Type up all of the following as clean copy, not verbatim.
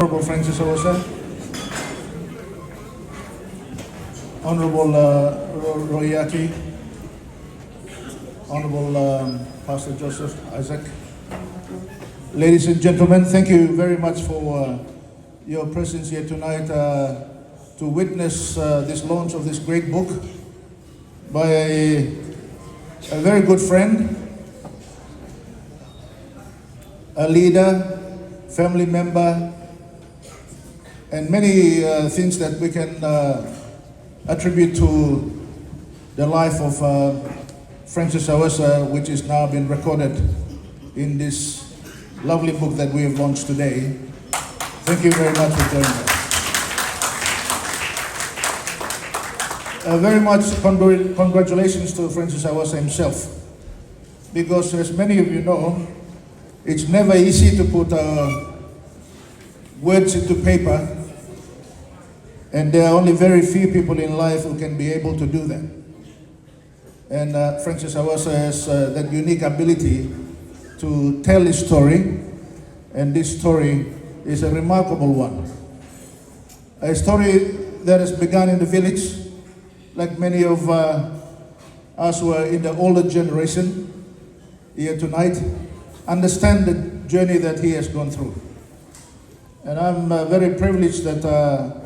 Honorable Francis Awesa, Honorable Royaki, Honorable Pastor Joseph Isaac. Ladies and gentlemen, thank you very much for your presence here tonight to witness this launch of this great book by a very good friend, a leader, family member, and many things that we can attribute to the life of Francis Awesa, which is now been recorded in this lovely book that we have launched today. Thank you very much for joining us. Very much congratulations to Francis Awesa himself, because as many of you know, it's never easy to put words into paper, and there are only very few people in life who can be able to do that. And Francis Awesa has that unique ability to tell his story, and this story is a remarkable one. A story that has begun in the village, like many of us who are in the older generation here tonight, understand the journey that he has gone through. And I'm very privileged that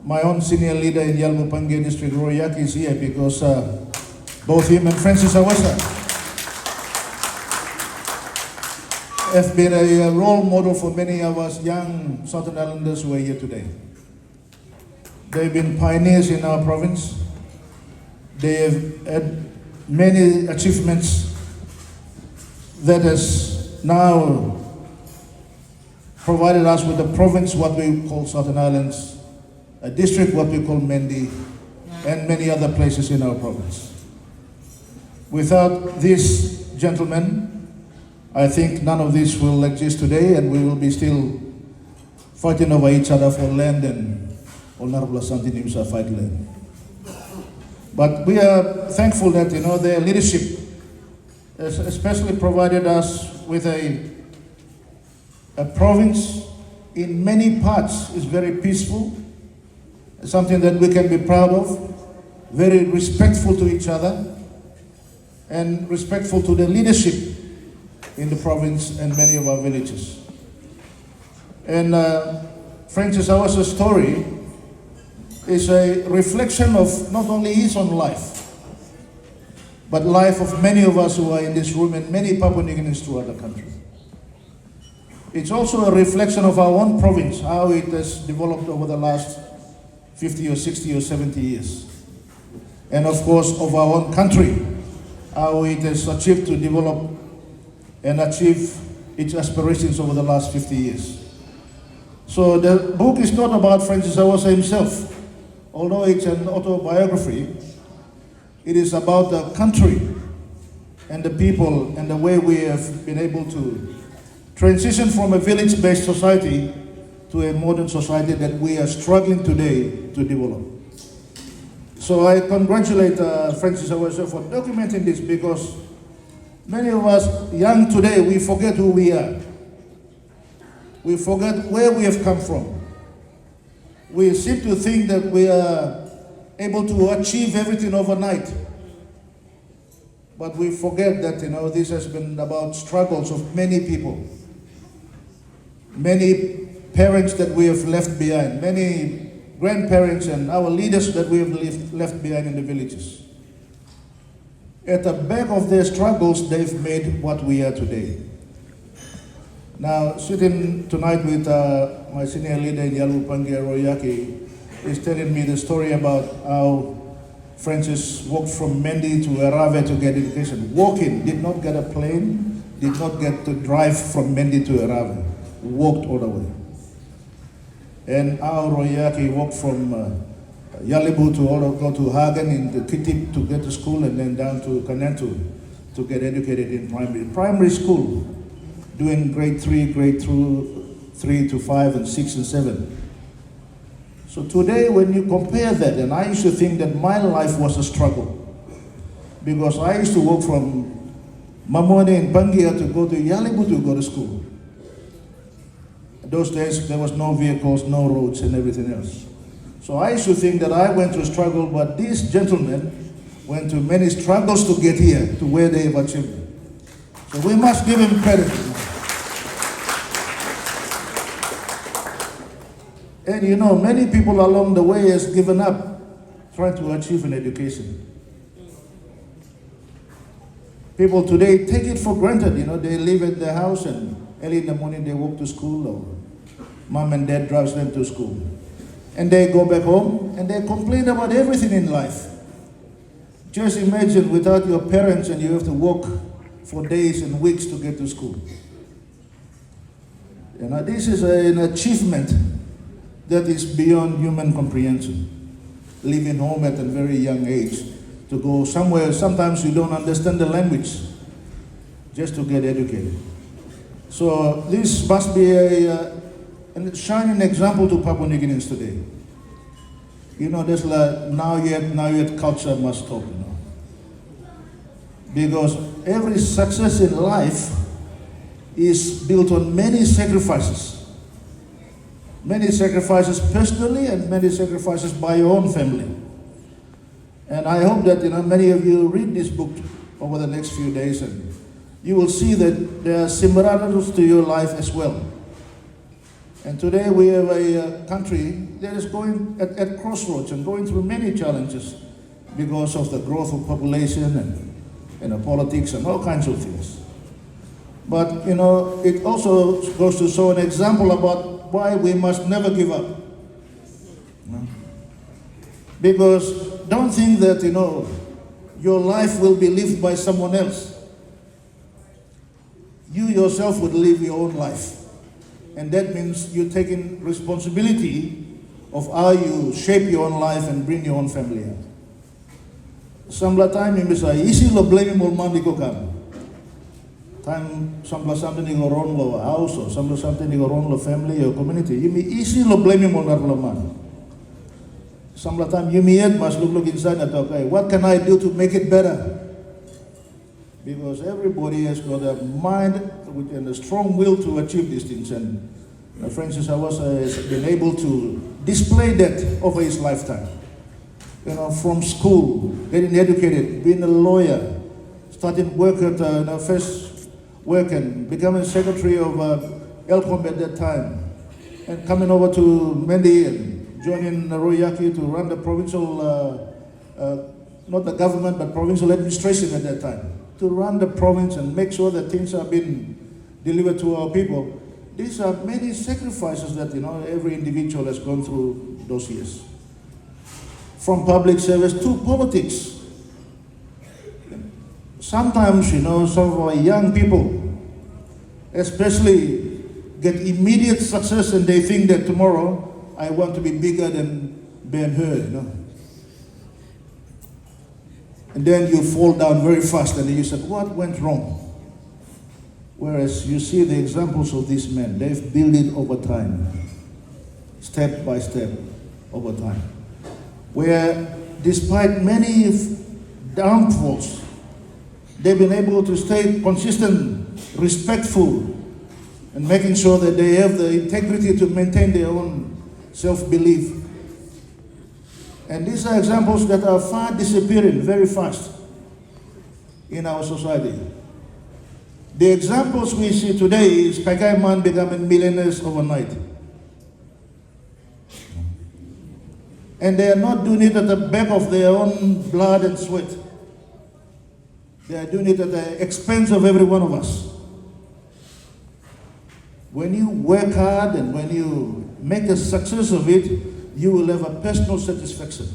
my own senior leader in Ialibu Pangia district, Royaki, is here, because both him and Francis Awesa have been a role model for many of us young Southern Highlanders who are here today. They've been pioneers in our province. They have had many achievements that has now provided us with a province, what we call Southern Highlands, a district, what we call Mendi, and many other places in our province. Without these gentlemen, I think none of this will exist today, and we will be still fighting over each other for land, and Honorable Santi Nimsa fight land. But we are thankful that their leadership has especially provided us with a province in many parts is very peaceful, something that we can be proud of, very respectful to each other, and respectful to the leadership in the province and many of our villages. And Francis Awesa's story is a reflection of not only his own life, but life of many of us who are in this room and many Papua New Guineans throughout the country. It's also a reflection of our own province, how it has developed over the last 50 or 60 or 70 years. And of course, of our own country, how it has achieved to develop and achieve its aspirations over the last 50 years. So the book is not about Francis Awesa himself, although it's an autobiography. It is about the country and the people and the way we have been able to transition from a village-based society to a modern society that we are struggling today to develop. So I congratulate Francis Awesa for documenting this, because many of us young today, we forget who we are. We forget where we have come from. We seem to think that we are able to achieve everything overnight. But we forget that this has been about struggles of many people. Many parents that we have left behind, many grandparents and our leaders that we have left behind in the villages. At the back of their struggles, they've made what we are today. Now, sitting tonight with my senior leader in Ialibu Pangia, Royaki, is telling me the story about how Francis walked from Mendi to Arave to get education. Walking, did not get a plane, did not get to drive from Mendi to Arave. Walked all the way. And how Royaki walked from Ialibu to go to Hagen in the Kitip to get to school, and then down to Kanantu to get educated in primary school, doing grade 3 to 5 and 6 and 7. So today when you compare that, and I used to think that my life was a struggle, because I used to walk from Mamone in Pangia to go to Ialibu to go to school. Those days there was no vehicles, no roads and everything else. So I used to think that I went through struggle, but these gentlemen went through many struggles to get here, to where they have achieved. So we must give him credit. And you know, many people along the way has given up trying to achieve an education. People today take it for granted, you know, they live at their house and early in the morning they walk to school, or mom and dad drives them to school. And they go back home and they complain about everything in life. Just imagine without your parents and you have to walk for days and weeks to get to school. You know, this is an achievement that is beyond human comprehension. Leaving home at a very young age to go somewhere, sometimes you don't understand the language, just to get educated. So this must be a shining example to Papua New Guineans today. You know, there's like now yet culture must talk, you know. Because every success in life is built on many sacrifices. Many sacrifices personally and many sacrifices by your own family. And I hope that, you know, many of you read this book over the next few days and you will see that there are similarities to your life as well. And today we have a country that is going at crossroads and going through many challenges because of the growth of population and, you know, politics and all kinds of things. But, you know, it also goes to show an example about why we must never give up. You know? Because don't think that, you know, your life will be lived by someone else. You yourself would live your own life. And that means you're taking responsibility of how you shape your own life and bring your own family up. Samla time you say, isi lo blame mo mandi ko kam. Time samla something you go wrong lo house or samla something you go wrong lo family or community. You may isi lo blame mo nar lo man. Samla time you may must look inside and talk, okay, what can I do to make it better? Because everybody has got a mind and a strong will to achieve these things. And Francis Awesa has been able to display that over his lifetime. You know, from school, getting educated, being a lawyer, starting work at first work and becoming secretary of ELCOM at that time, and coming over to Mendi and joining Royaki to run the provincial, not the government, but provincial administration at that time, to run the province and make sure that things are being delivered to our people. These are many sacrifices that, you know, every individual has gone through those years. From public service to politics. Sometimes, you know, some of our young people, especially, get immediate success and they think that tomorrow I want to be bigger than Ben-Hur, you know. And then you fall down very fast and you said, what went wrong? Whereas you see the examples of these men, they've built it over time, step by step, over time. Where despite many downfalls, they've been able to stay consistent, respectful, and making sure that they have the integrity to maintain their own self-belief. And these are examples that are far disappearing very fast in our society. The examples we see today is Kaikai man becoming millionaires overnight. And they are not doing it at the back of their own blood and sweat. They are doing it at the expense of every one of us. When you work hard and when you make a success of it, you will have a personal satisfaction.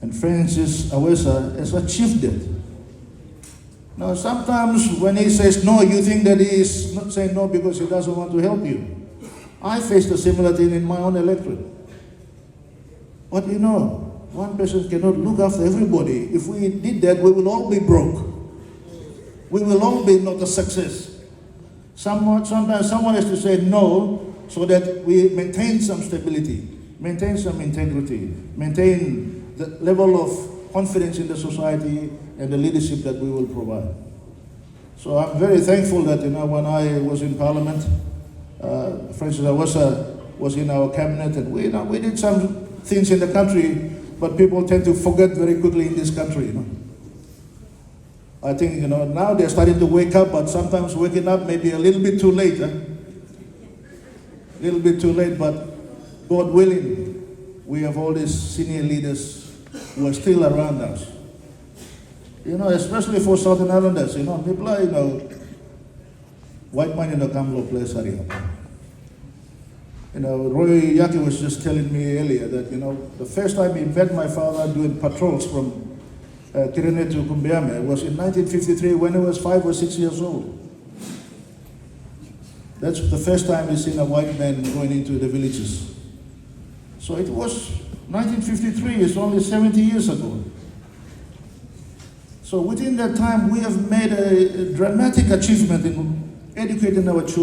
And Francis Awesa has achieved it. Now sometimes when he says no, you think that he is not saying no because he doesn't want to help you. I faced a similar thing in my own electorate. But you know, one person cannot look after everybody. If we did that, we will all be broke. We will all be not a success. Sometimes someone has to say no so that we maintain some stability, maintain some integrity, maintain the level of confidence in the society and the leadership that we will provide. So I'm very thankful that, you know, when I was in Parliament, Francis Awesa was in our cabinet, and we did some things in the country, but people tend to forget very quickly in this country, I think, now they're starting to wake up, but sometimes waking up may be a little bit too late. A little bit too late, but God willing, we have all these senior leaders who are still around us. Especially for Southern Islanders, Nipla, white man in the Kamlo place area. Roy Yaki was just telling me earlier that, the first time he met my father doing patrols from Tirene to Kumbiame was in 1953 when he was 5 or 6 years old. That's the first time he's seen a white man going into the villages. So it was 1953, it's only 70 years ago. So within that time, we have made a dramatic achievement in educating our children.